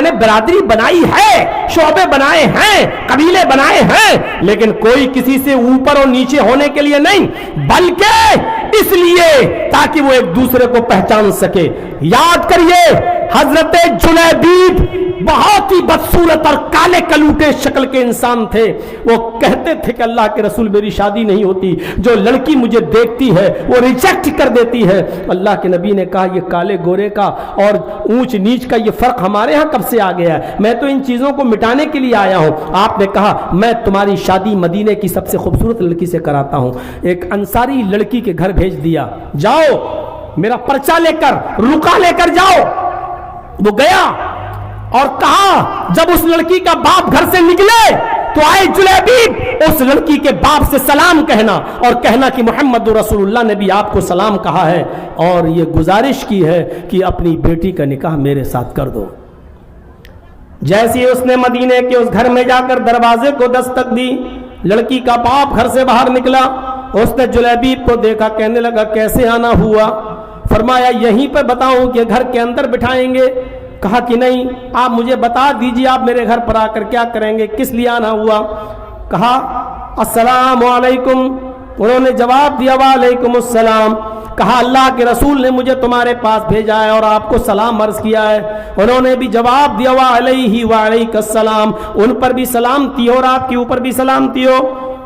میں نے برادری بنائی ہے, شعبے بنائے ہیں, قبیلے بنائے ہیں, لیکن کوئی کسی سے اوپر اور نیچے ہونے کے لیے نہیں, بلکہ اس لیے تاکہ وہ ایک دوسرے کو پہچان سکے. یاد کریے حضرت جلیبیب بہت ہی بدصورت اور کالے کلوٹے شکل کے انسان تھے. وہ کہتے تھے کہ اللہ کے رسول میری شادی نہیں ہوتی, جو لڑکی مجھے دیکھتی ہے وہ ریجیکٹ کر دیتی ہے. اللہ کے نبی نے کہا یہ کالے گورے کا اور اونچ نیچ کا یہ فرق ہمارے ہاں کب سے آ گیا ہے, میں تو ان چیزوں کو مٹانے کے لیے آیا ہوں. آپ نے کہا میں تمہاری شادی مدینے کی سب سے خوبصورت لڑکی سے کراتا ہوں. ایک انصاری لڑکی کے گھر بھیج دیا, جاؤ میرا پرچہ لے کر, رقعہ لے کر جاؤ. وہ گیا اور کہا جب اس لڑکی کا باپ گھر سے نکلے تو آئے جلیبیب اس لڑکی کے باپ سے سلام کہنا اور کہنا کہ محمد رسول اللہ نے بھی آپ کو سلام کہا ہے اور یہ گزارش کی ہے کہ اپنی بیٹی کا نکاح میرے ساتھ کر دو. جیسے اس نے مدینے کے اس گھر میں جا کر دروازے کو دستک دی, لڑکی کا باپ گھر سے باہر نکلا. اس نے جلیبیب کو دیکھا, کہنے لگا کیسے آنا ہوا؟ فرمایا یہیں پہ بتاؤں کہ گھر کے اندر بٹھائیں گے؟ کہا کہ نہیں, آپ مجھے بتا دیجئے آپ میرے گھر پر آ کر کیا کریں گے, کس لیے آنا ہوا؟ کہا السلام علیکم. انہوں نے جواب دیا وعلیکم السلام. کہا اللہ کے رسول نے مجھے تمہارے پاس بھیجا ہے اور آپ کو سلام عرض کیا ہے. انہوں نے بھی جواب دیا وعلیہ وعلیک السلام, ان پر بھی سلامتی ہو اور آپ کے اوپر بھی سلامتی ہو.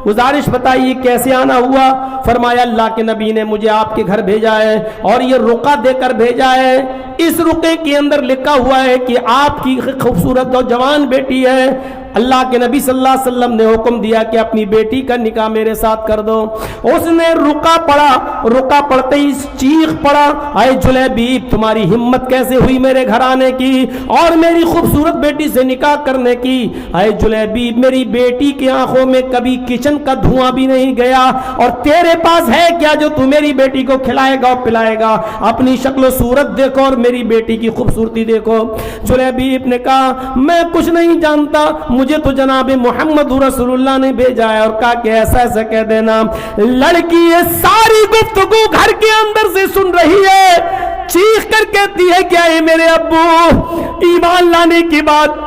گزارش بتائیے کیسے آنا ہوا؟ فرمایا اللہ کے نبی نے مجھے آپ کے گھر بھیجا ہے اور یہ رقعہ دے کر بھیجا ہے. اس رقعے کے اندر لکھا ہوا ہے کہ آپ کی خوبصورت اور جوان بیٹی ہے, اللہ کے نبی صلی اللہ علیہ وسلم نے حکم دیا کہ اپنی بیٹی کا نکاح میرے ساتھ کر دو. اس نے رقعہ پڑھا, رقعہ پڑھتے ہی چیخ پڑا, اے جلیبیب تمہاری ہمت کیسے ہوئی میرے گھر آنے کی اور میری خوبصورت بیٹی سے نکاح کرنے کی؟ اے جلیبیب میری بیٹی کی آنکھوں میں کبھی کچن کا دھواں بھی نہیں گیا اور تیرے پاس ہے کیا جو تو میری بیٹی کو کھلائے گا اور پلائے گا؟ اپنی شکل و صورت دیکھو اور میری بیٹی کی خوبصورتی دیکھو. جلیبیب نے کہا میں کچھ نہیں جانتا, مجھے تو جناب محمد رسول اللہ نے بھیجا ہے اور کہا کہ ایسا ایسا کہہ دینا. لڑکی یہ ساری گفتگو گھر کے اندر سے سن رہی ہے, چیخ کر کہتی ہے کیا ہے میرے ابو ایمان لانے کے بعد,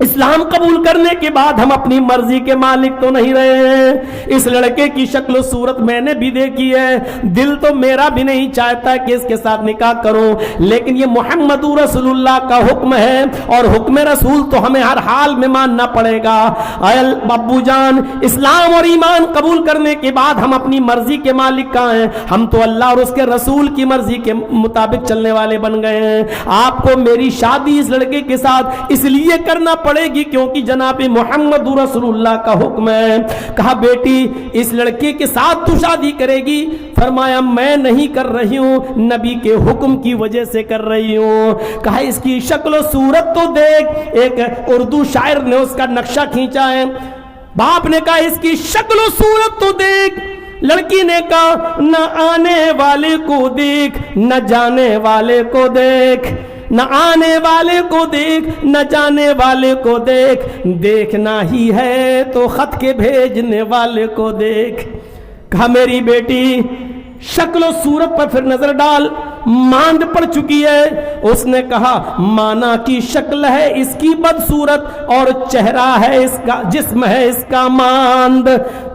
اسلام قبول کرنے کے بعد ہم اپنی مرضی کے مالک تو نہیں رہے ہیں. اس لڑکے کی شکل و صورت میں نے بھی دیکھی ہے, دل تو میرا بھی نہیں چاہتا کہ اس کے ساتھ نکاح کروں, لیکن یہ محمد رسول اللہ کا حکم ہے اور حکم رسول تو ہمیں ہر حال میں ماننا پڑے گا. اے ابو جان اسلام اور ایمان قبول کرنے کے بعد ہم اپنی مرضی کے مالک کہاں ہیں؟ ہم تو اللہ اور اس کے رسول کی مرضی کے مطابق چلنے والے بن گئے ہیں. آپ کو میری شادی اس لڑکے کے ساتھ اس لیے کرنا پڑے گی کیونکہ جناب محمد رسول اللہ کا حکم ہے. کہا بیٹی اس لڑکے کے ساتھ تو شادی کرے گی؟ فرمایا میں نہیں کر رہی ہوں, نبی کے حکم کی وجہ سے کر رہی ہوں. کہا اس کی شکل و صورت تو دیکھ, ایک اردو شاعر نے اس کا نقشہ کھینچا ہے. باپ نے کہا اس کی شکل و صورت تو دیکھ. لڑکی نے کہا نہ آنے والے کو دیکھ نہ جانے والے کو دیکھ, نہ آنے والے کو دیکھ نہ جانے والے کو دیکھ, دیکھنا ہی ہے تو خط کے بھیجنے والے کو دیکھ. کہا میری بیٹی شکل و صورت پر پھر نظر ڈال, ماند پڑ چکی ہے. اس نے کہا مانا کی شکل ہے اس کی بدصورت اور چہرہ ہے اس کا, جسم ہے اس کا ماند,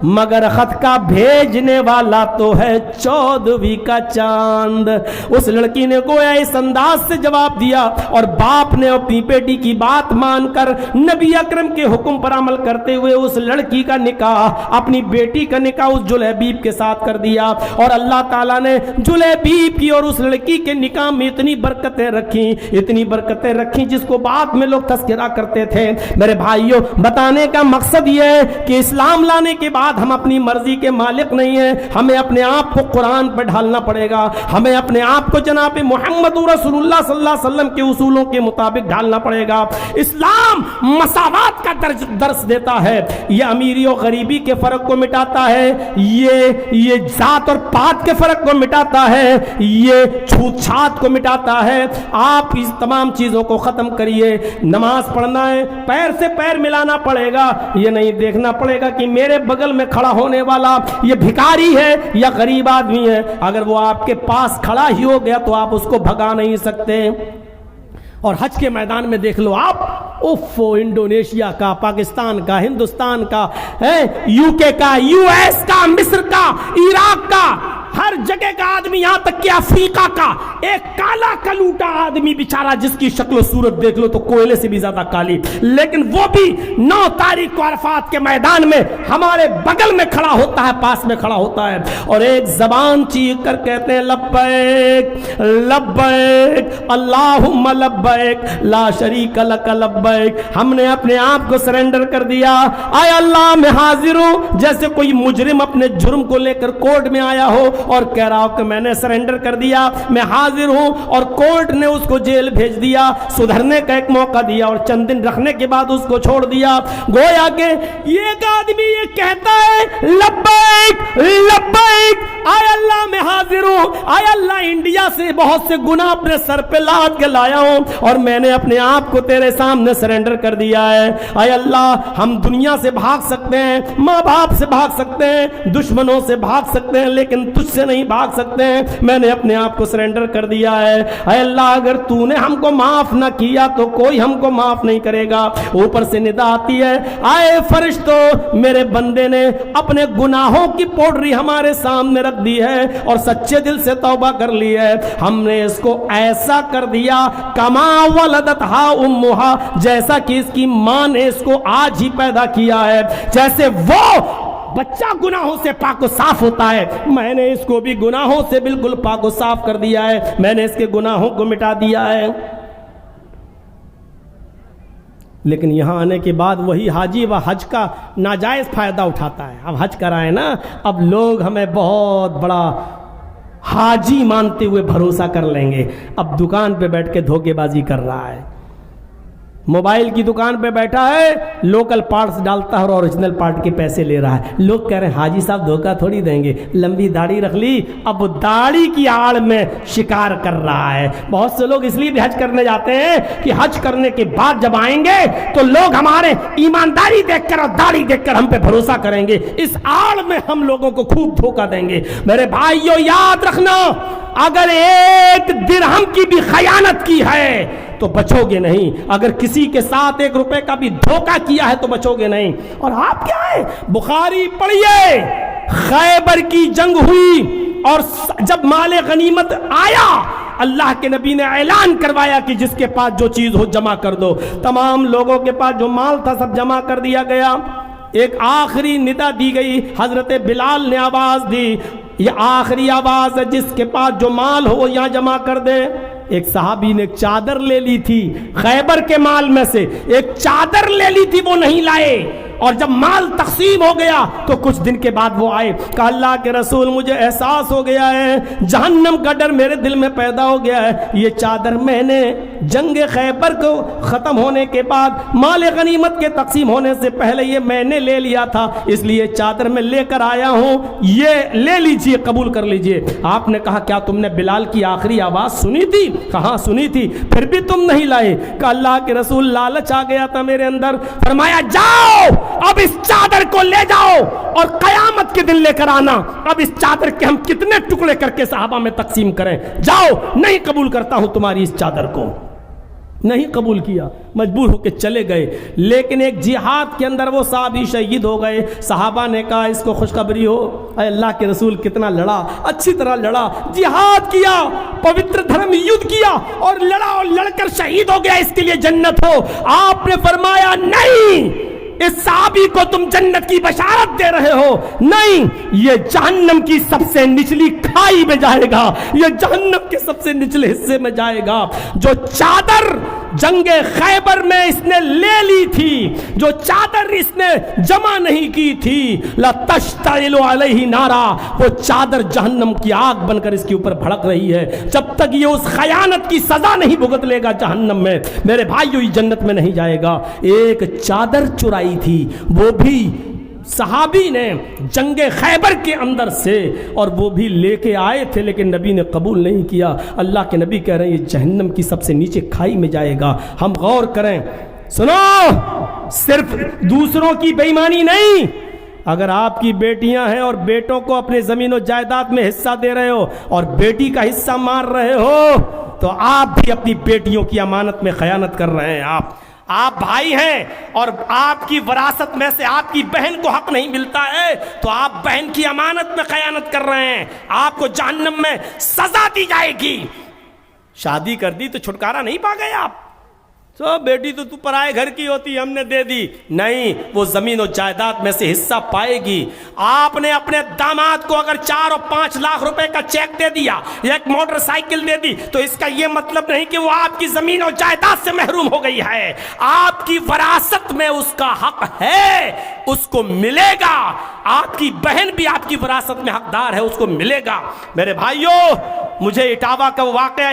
مگر خط کا بھیجنے والا تو ہے 14ویں کا چاند. اس لڑکی نے گویا اس انداز سے جواب دیا اور باپ نے اپنی بیٹی کی بات مان کر نبی اکرم کے حکم پر عمل کرتے ہوئے اس لڑکی کا نکاح, اپنی بیٹی کا نکاح اس جلیبیب کے ساتھ کر دیا. اور اللہ تعالیٰ نے جلیبیب کی اور اس لڑکی کے نکاح میں اتنی برکتیں رکھیں جس کو بعد میں لوگ تذکرہ کرتے تھے. میرے بھائیوں بتانے کا مقصد یہ ہے کہ اسلام لانے کے بعد ہم اپنی مرضی کے مالک نہیں ہیں, ہمیں اپنے آپ کو قرآن پر ڈھالنا پڑے گا, ہمیں اپنے آپ کو جناب محمد رسول اللہ صلی اللہ علیہ وسلم کے اصولوں کے مطابق ڈھالنا پڑے گا. اسلام مساوات کا درس دیتا ہے, یہ امیری اور غریبی کے فرق کو مٹاتا ہے, یہ ذات اور پات کے فرق کو مٹاتا ہے, یہ چھوت چھات کو مٹاتا ہے. آپ اس تمام چیزوں کو ختم کریے. نماز پڑھنا ہے پیر سے پیر ملانا پڑے گا, یہ نہیں دیکھنا پڑے گا کہ میرے بغل میں کھڑا ہونے والا یہ بھکاری ہے یا غریب آدمی ہے. اگر وہ آپ کے پاس کھڑا ہی ہو گیا تو آپ اس کو بھگا نہیں سکتے. اور حج کے میدان میں دیکھ لو آپ، اوفو، انڈونیشیا کا، پاکستان کا، ہندوستان کا، یو کے کا، یو ایس کا، مصر کا، عراق کا، ہر جگہ کا آدمی، یہاں تک کہ افریقہ کا ایک کالا کلوٹا آدمی بیچارہ جس کی شکل و صورت دیکھ لو تو کوئلے سے بھی زیادہ کالی، لیکن وہ بھی 9 تاریخ کو عرفات کے میدان میں ہمارے بغل میں کھڑا ہوتا ہے، پاس میں کھڑا ہوتا ہے، اور ایک زبان چیخ کر کہتے ہیں لبیک لبیک اللہم لبیک لا شریک لک لبیک، ہم نے اپنے آپ کو سرنڈر کر دیا، آئے اللہ میں حاضر ہوں، جیسے کوئی مجرم اپنے جرم کو لے کر کورٹ میں آیا ہو اور کہہ رہا ہو کہ میں نے سرنڈر کر دیا، میں حاضر ہوں، اور کورٹ نے اس کو جیل بھیج دیا، سدھرنے کا ایک موقع دیا اور چند دن رکھنے کے بعد اس کو چھوڑ دیا، گویا کہ یہ ایک آدمی یہ کہتا ہے لبیک لبیک، آئے اللہ میں حاضر ہوں، آئے اللہ انڈیا سے بہت سے گناہ اپنے سر پہ لاد کے لایا ہوں اور میں نے اپنے آپ کو تیرے سامنے سرنڈر کر دیا ہے، آئے اللہ ہم دنیا سے بھاگ سکتے ہیں، ماں باپ سے بھاگ سکتے ہیں، دشمنوں سے بھاگ سکتے ہیں، لیکن تجھ سے نہیں بھاگ سکتے ہیں، میں نے اپنے آپ کو سرنڈر کر دیا ہے، اے اللہ اگر تو نے ہم کو معاف نہ کیا تو کوئی ہم کو معاف نہیں کرے گا۔ اوپر سے ندا آتی ہے، آئے فرشتوں، میرے بندے نے اپنے گناہوں کی پوڈری ہمارے سامنے رکھ دی ہے اور سچے دل سے توبہ کر لی ہے، ہم نے اس کو ایسا کر دیا کما ولدتھا امہا، جیسا کہ اس کی ماں نے اس کو آج ہی پیدا کیا ہے، جیسے وہ بچہ گناہوں سے پاک و صاف ہوتا ہے، میں نے اس کو بھی گناہوں سے بالکل پاک و صاف کر دیا ہے، میں نے اس کے گناہوں کو مٹا دیا ہے۔ لیکن یہاں آنے کے بعد وہی حاجی و حج کا ناجائز فائدہ اٹھاتا ہے، اب حج کرائے نا، اب لوگ ہمیں بہت بڑا حاجی مانتے ہوئے بھروسہ کر لیں گے، اب دکان پہ بیٹھ کے دھوکے بازی کر رہا ہے، موبائل کی دکان پہ بیٹھا ہے، لوکل پارٹس ڈالتا ہے اور اوریجنل پارٹ کے پیسے لے رہا ہے، لوگ کہہ رہے ہیں حاجی صاحب دھوکہ تھوڑی دیں گے، لمبی داڑھی رکھ لی، اب داڑھی کی آڑ میں شکار کر رہا ہے۔ بہت سے لوگ اس لیے بھی حج کرنے جاتے ہیں کہ حج کرنے کے بعد جب آئیں گے تو لوگ ہمارے ایمانداری دیکھ کر اور داڑھی دیکھ کر ہم پہ بھروسہ کریں گے، اس آڑ میں ہم لوگوں کو خوب دھوکہ دیں گے۔ میرے بھائیو یاد رکھنا، اگر ایک درہم کی بھی خیانت کی ہے تو بچو گے نہیں، اگر کسی کے ساتھ 1 روپے کا بھی دھوکہ کیا ہے تو بچو گے نہیں۔ اور آپ کیا ہے، بخاری پڑھیے، خیبر کی جنگ ہوئی اور جب مال غنیمت آیا اللہ کے نبی نے اعلان کروایا کہ جس کے پاس جو چیز ہو جمع کر دو، تمام لوگوں کے پاس جو مال تھا سب جمع کر دیا گیا۔ ایک آخری ندا دی گئی، حضرت بلال نے آواز دی، یہ آخری آواز ہے، جس کے پاس جو مال ہو وہ یہاں جمع کر دے۔ ایک صحابی نے ایک چادر لے لی تھی خیبر کے مال میں سے، ایک چادر لے لی تھی، وہ نہیں لائے، اور جب مال تقسیم ہو گیا تو کچھ دن کے بعد وہ آئے، کہا اللہ کے رسول مجھے احساس ہو گیا ہے، جہنم کا ڈر میرے دل میں پیدا ہو گیا ہے، یہ چادر میں نے جنگ خیبر کو ختم ہونے کے بعد مال غنیمت کے تقسیم ہونے سے پہلے یہ میں نے لے لیا تھا، اس لیے چادر میں لے کر آیا ہوں، یہ لے لیجئے، قبول کر لیجئے۔ آپ نے کہا کیا تم نے بلال کی آخری آواز سنی تھی؟ کہاں سنی تھی، پھر بھی تم نہیں لائے؟ کہا اللہ کے رسول لالچ آ گیا تھا میرے اندر۔ فرمایا جاؤ اب اس چادر کو لے جاؤ اور قیامت کے دن لے کر آنا، اب اس چادر کے ہم کتنے ٹکڑے کر کے صحابہ میں تقسیم کریں، جاؤ، نہیں قبول کرتا ہوں تمہاری اس چادر کو۔ نہیں قبول کیا، مجبور ہو کے چلے گئے، لیکن ایک جہاد کے اندر وہ صحابی شہید ہو گئے۔ صحابہ نے کہا اس کو خوشخبری ہو، اے اللہ کے رسول کتنا لڑا، اچھی طرح لڑا، جہاد کیا، پوتر دھرم یدھ کیا اور لڑا اور لڑ کر شہید ہو گیا، اس کے لیے جنت ہو۔ آپ نے فرمایا نہیں، اس صحابی کو تم جنت کی بشارت دے رہے ہو، نہیں، یہ جہنم کی سب سے نچلی کھائی میں جائے گا، یہ جہنم کے سب سے نچلے حصے میں جائے گا۔ جو چادر جنگ خیبر میں اس نے لے لی تھی، جو چادر اس نے جمع نہیں کی تھی، لا تشتعل علیہ نارا، وہ چادر جہنم کی آگ بن کر اس کے اوپر بھڑک رہی ہے، جب تک یہ اس خیانت کی سزا نہیں بھگت لے گا جہنم میں، میرے بھائیو یہ جنت میں نہیں جائے گا۔ ایک چادر چرائی تھی، وہ بھی صحابی نے جنگ خیبر کے اندر سے، اور وہ بھی لے کے آئے تھے لیکن نبی نے قبول نہیں کیا۔ اللہ کے نبی کہہ رہے ہیں یہ جہنم کی سب سے نیچے کھائی میں جائے گا۔ ہم غور کریں، سنو، صرف دوسروں کی بے ایمانی نہیں، اگر آپ کی بیٹیاں ہیں اور بیٹوں کو اپنے زمین و جائیداد میں حصہ دے رہے ہو اور بیٹی کا حصہ مار رہے ہو تو آپ بھی اپنی بیٹیوں کی امانت میں خیانت کر رہے ہیں. آپ بھائی ہیں اور آپ کی وراثت میں سے آپ کی بہن کو حق نہیں ملتا ہے تو آپ بہن کی امانت میں خیانت کر رہے ہیں. آپ کو جہنم میں سزا دی جائے گی. شادی کر دی تو چھٹکارا نہیں پا گئے آپ. تو بیٹی تو پرائے گھر کی ہوتی ہم نے دے دی, نہیں, وہ زمین و جائیداد میں سے حصہ پائے گی. آپ نے اپنے داماد کو اگر 4 اور 5 لاکھ روپے کا چیک دے دیا یا ایک موٹر سائیکل دے دی تو اس کا یہ مطلب نہیں کہ وہ آپ کی زمین و جائیداد سے محروم ہو گئی ہے. آپ کی وراثت میں اس کا حق ہے, اس کو ملے گا. آپ کی بہن بھی آپ کی وراثت میں حقدار ہے, اس کو ملے گا. میرے بھائیوں, مجھے اٹاوا کا واقعہ